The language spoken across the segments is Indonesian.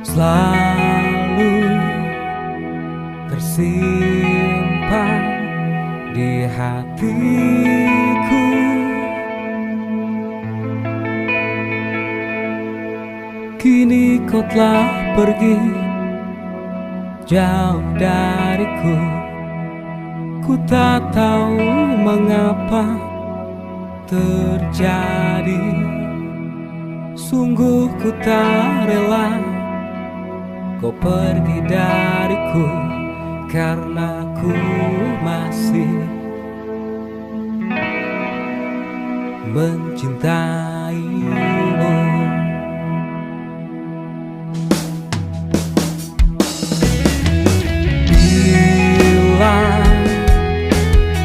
selalu tersimpan di hatiku. Kini kau telah pergi jauh dariku. Ku tak tahu mengapa terjadi. Sungguh ku tak rela kau pergi dariku, karena ku masih mencintaimu. Bila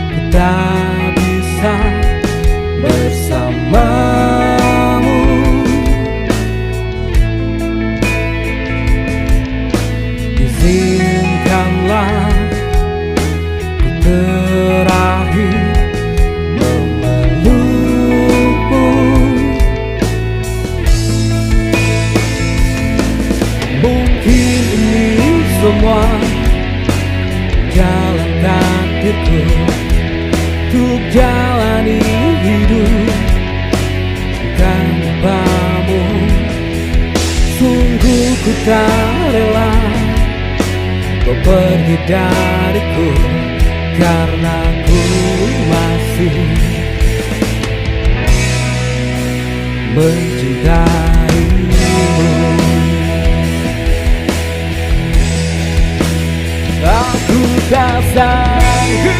ku tak bisa bersamamu, izinkanlah ku terakhir memelukmu. Mungkin ini semua jalan takdirku untuk jalani hidup tanpamu. Sungguh ku tak rela kau pergi dariku, karena ku masih mencintaimu. Aku tak sanggup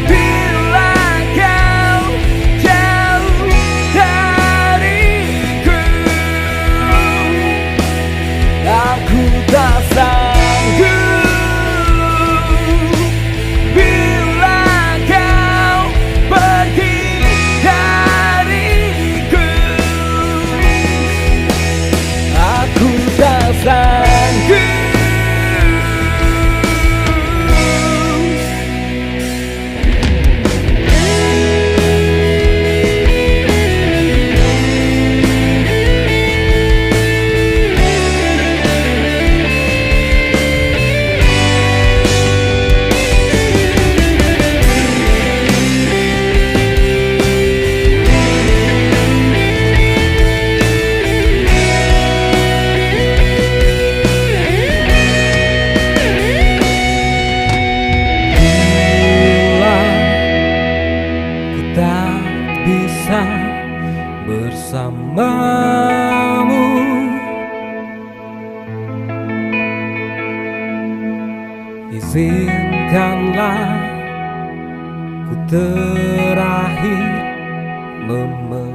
bila kau jauh dariku. Aku tak sanggup bila kau pergi dariku. Aku tak sanggup. Bisa bersamamu, izinkanlah ku terakhir memelukmu.